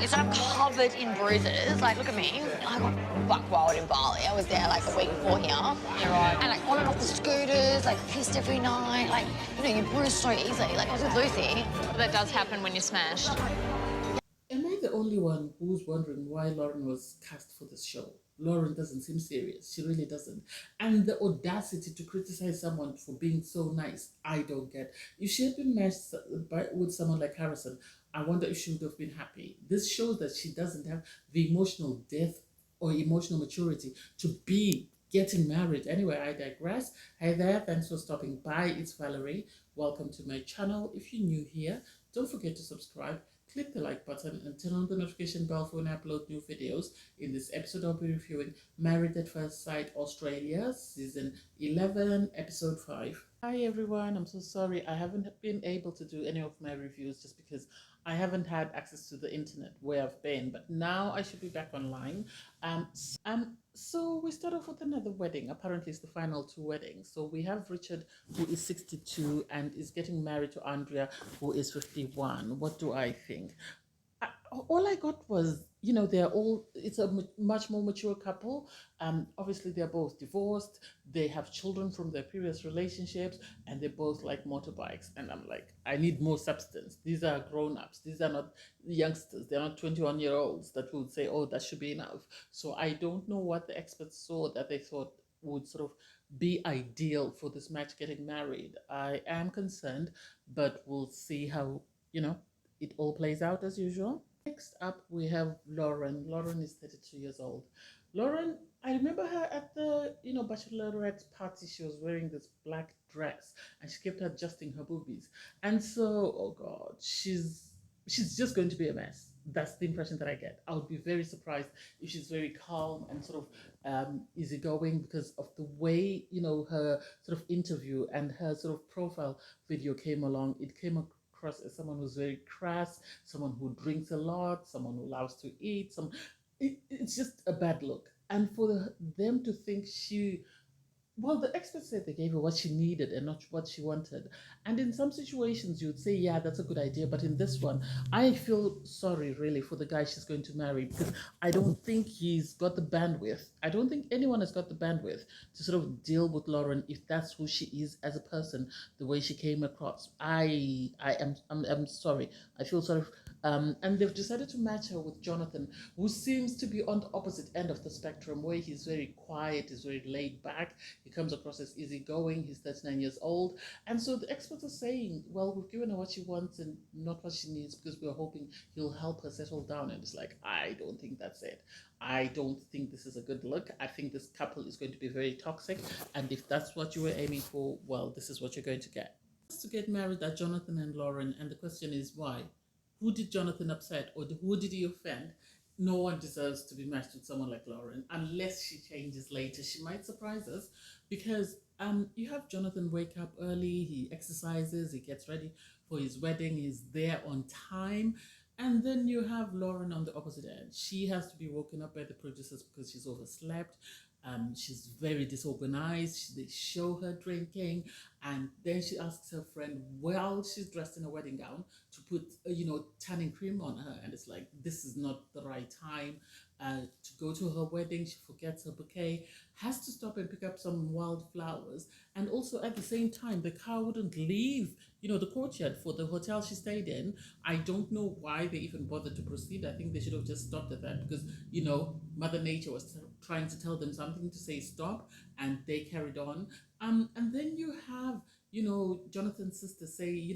It's like covered in bruises. Like, look at me. I got buck wild in Bali. I was there like a week before here. You're right. And like on and off the scooters, like pissed every night. Like, you bruise so easily. Like I was with Lucy. That does happen when you're smashed. Am I the only one who's wondering why Lauren was cast for this show? Lauren doesn't seem serious. She really doesn't. And the audacity to criticize someone for being so nice, I don't get. If she had been matched with someone like Harrison, I wonder if she would have been happy. This shows that she doesn't have the emotional depth or emotional maturity to be getting married. Anyway, I digress. Hi there, thanks for stopping by. It's Valerie. Welcome to my channel. If you're new here, don't forget to subscribe. Click the like button and turn on the notification bell for when I upload new videos. In this episode, I'll be reviewing Married at First Sight Australia, Season 11, Episode 5. Hi everyone, I'm so sorry I haven't been able to do any of my reviews just because I haven't had access to the internet where I've been, but now I should be back online. So we start off with another wedding. Apparently it's the final two weddings. So we have Richard, who is 62 and is getting married to Andrea, who is 51. What do I think? All I got was, it's a much more mature couple. Obviously, they're both divorced. They have children from their previous relationships, and they both like motorbikes. And I'm like, I need more substance. These are grown-ups. These are not youngsters. They're not 21-year-olds that would say, oh, that should be enough. So I don't know what the experts saw that they thought would sort of be ideal for this match getting married. I am concerned, but we'll see how, it all plays out as usual. Next up, we have Lauren. Lauren is 32 years old. Lauren, I remember her at the, bachelorette party. She was wearing this black dress and she kept adjusting her boobies. And so, oh God, she's just going to be a mess. That's the impression that I get. I would be very surprised if she's very calm and sort of easygoing, because of the way, her sort of interview and her sort of profile video came along. It came across as someone who's very crass, someone who drinks a lot, someone who loves to eat. It's just a bad look. And for them to think the experts said they gave her what she needed and not what she wanted. And in some situations, you'd say, yeah, that's a good idea. But in this one, I feel sorry, really, for the guy she's going to marry, because I don't think he's got the bandwidth. I don't think anyone has got the bandwidth to sort of deal with Lauren if that's who she is as a person, the way she came across. I'm sorry. I feel sorry. And they've decided to match her with Jonathan, who seems to be on the opposite end of the spectrum, where he's very quiet, he's very laid back. He comes across as easygoing. He's 39 years old. And so the experts are saying, well, we've given her what she wants and not what she needs, because we're hoping he'll help her settle down. And it's like, I don't think that's it. I don't think this is a good look. I think this couple is going to be very toxic. And if that's what you were aiming for, well, this is what you're going to get. To get married are Jonathan and Lauren. And the question is, why? Who did Jonathan upset, or who did he offend? No one deserves to be matched with someone like Lauren, unless she changes later. She might surprise us, because you have Jonathan wake up early, he exercises, he gets ready for his wedding, he's there on time. And then you have Lauren on the opposite end. She has to be woken up by the producers because she's overslept. She's very disorganized. They show her drinking, and then she asks her friend, while she's dressed in a wedding gown, to put tanning cream on her, and it's like, this is not the right time to go to her wedding. She forgets her bouquet, has to stop and pick up some wildflowers, and also at the same time the car wouldn't leave the courtyard for the hotel she stayed in. I don't know why they even bothered to proceed. I think they should have just stopped at that, because Mother Nature was trying to tell them something to say stop, and they carried on. And then you have Jonathan's sister say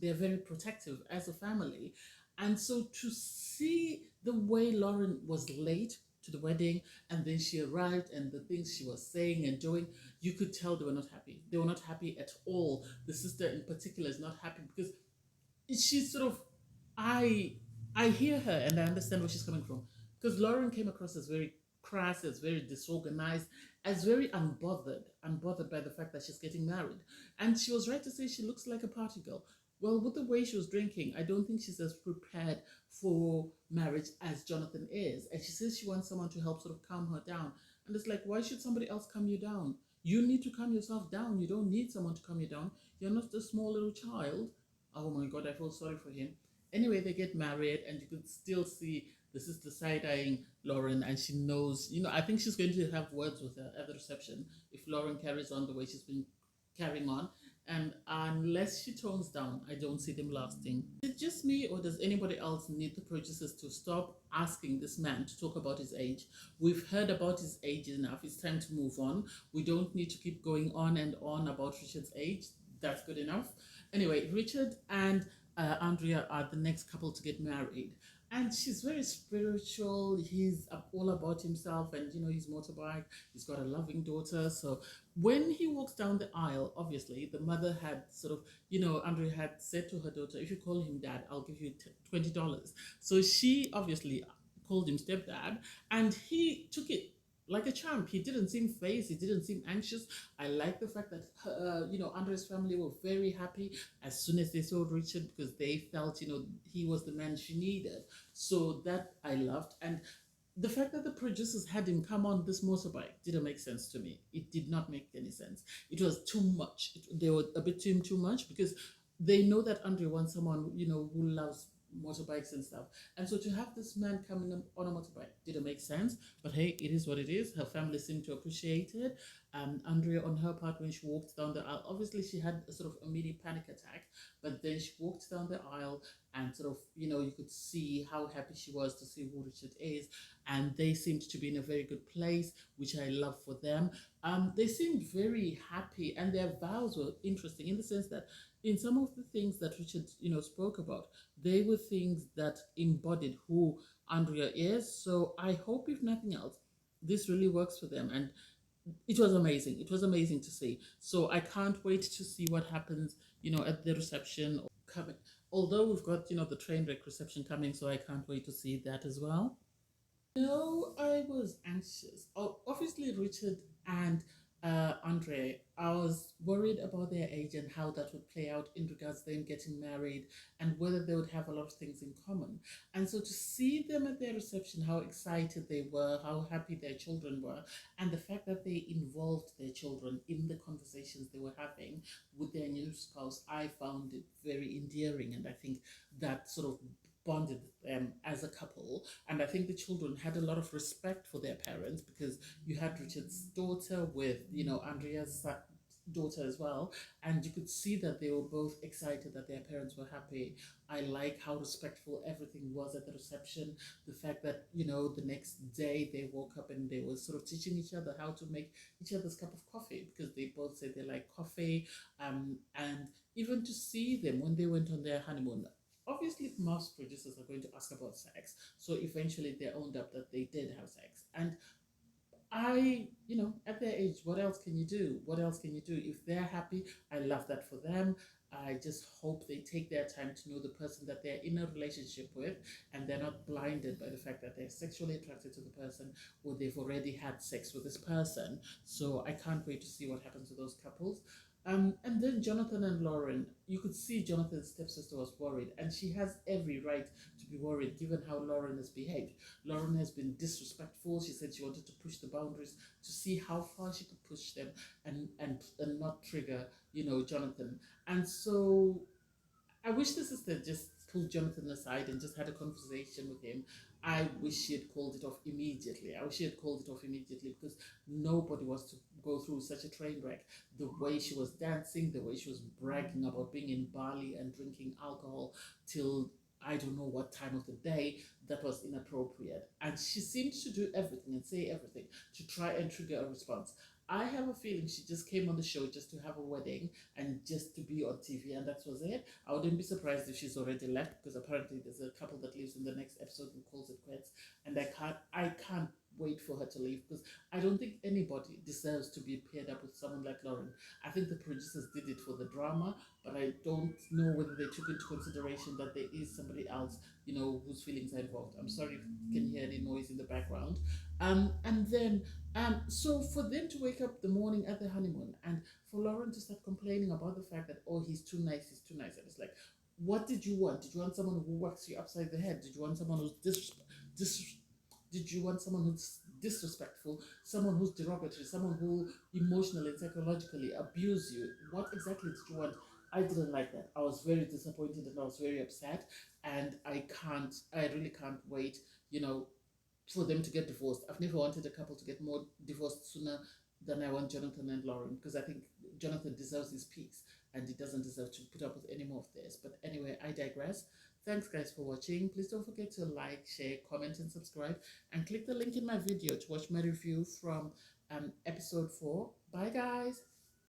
they're very protective as a family. And so to see the way Lauren was late to the wedding, and then she arrived, and the things she was saying and doing, you could tell they were not happy. They were not happy at all. The sister in particular is not happy, because she's sort of, I hear her and I understand where she's coming from, because Lauren came across as very crass, as very disorganized, as very unbothered by the fact that she's getting married. And she was right to say she looks like a party girl. Well, with the way she was drinking, I don't think she's as prepared for marriage as Jonathan is. And she says she wants someone to help sort of calm her down. And it's like, why should somebody else calm you down? You need to calm yourself down. You don't need someone to calm you down. You're not a small little child. Oh my God, I feel sorry for him. Anyway, they get married, and you could still see the sister side-eyeing Lauren, and she knows, I think she's going to have words with her at the reception if Lauren carries on the way she's been carrying on. And unless she tones down, I don't see them lasting. Is it just me, or does anybody else need the producers to stop asking this man to talk about his age? We've heard about his age enough. It's time to move on. We don't need to keep going on and on about Richard's age. That's good enough. Anyway, Richard and Andrea are the next couple to get married. And she's very spiritual. He's all about himself and, his motorbike. He's got a loving daughter. So when he walks down the aisle, obviously, the mother had sort of, Andrea had said to her daughter, if you call him dad, I'll give you $20. So she obviously called him stepdad, and he took it like a champ. He didn't seem phased. He didn't seem anxious. I like the fact that Andrea's family were very happy as soon as they saw Richard, because they felt he was the man she needed. So that I loved. And the fact that the producers had him come on this motorbike didn't make sense to me. It did not make any sense. It was too much. They were a bit too much, because they know that Andrea wants someone who loves motorbikes and stuff. And so to have this man coming on a motorbike didn't make sense. But hey, it is what it is. Her family seemed to appreciate it. Andrea, on her part, when she walked down the aisle, obviously she had a sort of a mini panic attack, but then she walked down the aisle and sort of, you could see how happy she was to see who Richard is. And they seemed to be in a very good place, which I love for them. They seemed very happy, and their vows were interesting in the sense that in some of the things that Richard, spoke about, they were things that embodied who Andrea is. So I hope, if nothing else, this really works for them. And it was amazing. It was amazing to see. So I can't wait to see what happens, at the reception coming. Although we've got, the train wreck reception coming, so I can't wait to see that as well. No, I was anxious. Oh, obviously, Richard and Andre, I was worried about their age and how that would play out in regards to them getting married, and whether they would have a lot of things in common. And so to see them at their reception, how excited they were, how happy their children were, and the fact that they involved their children in the conversations they were having with their new spouse, I found it very endearing. And I think that sort of bonded them as a couple. And I think the children had a lot of respect for their parents, because you had Richard's daughter with, Andrea's daughter as well, and you could see that they were both excited that their parents were happy. I like how respectful everything was at the reception. The fact that, the next day they woke up and they were sort of teaching each other how to make each other's cup of coffee, because they both said they like coffee. And even to see them when they went on their honeymoon, obviously Mafs producers are going to ask about sex, so eventually they owned up that they did have sex. And I, at their age, what else can you do? What else can you do? If they're happy, I love that for them. I just hope they take their time to know the person that they're in a relationship with, and they're not blinded by the fact that they're sexually attracted to the person, or they've already had sex with this person. So I can't wait to see what happens to those couples. And then Jonathan and Lauren, you could see Jonathan's stepsister was worried, and she has every right to be worried given how Lauren has behaved. Lauren has been disrespectful. She said she wanted to push the boundaries to see how far she could push them, and not trigger, Jonathan. And so I wish the sister just pulled Jonathan aside and just had a conversation with him. I wish she had called it off immediately. I wish she had called it off immediately, because nobody was to go through such a train wreck. The way she was dancing, the way she was bragging about being in Bali and drinking alcohol till I don't know what time of the day, that was inappropriate. And she seemed to do everything and say everything to try and trigger a response. I have a feeling she just came on the show just to have a wedding and just to be on TV, and that was it. I wouldn't be surprised if she's already left, because apparently there's a couple that leaves in the next episode who calls it quits, and I can't wait for her to leave, because I don't think anybody deserves to be paired up with someone like Lauren. I think the producers did it for the drama, but I don't know whether they took into consideration that there is somebody else, whose feelings are involved. I'm sorry if you can hear any noise in the background. And then so for them to wake up the morning at the honeymoon, and for Lauren to start complaining about the fact that, oh, he's too nice, and it's like, what did you want? Did you want someone who whacks you upside the head? Did you want someone who's did you want someone who's disrespectful, someone who's derogatory, someone who emotionally and psychologically abuse you? What exactly did you want? I didn't like that. I was very disappointed and I was very upset. and I really can't wait, for them to get divorced. I've never wanted a couple to get more divorced sooner than I want Jonathan and Lauren, because I think Jonathan deserves his peace and he doesn't deserve to put up with any more of this. But anyway, I digress. Thanks guys for watching. Please don't forget to like, share, comment and subscribe, and click the link in my video to watch my review from episode 4. Bye guys.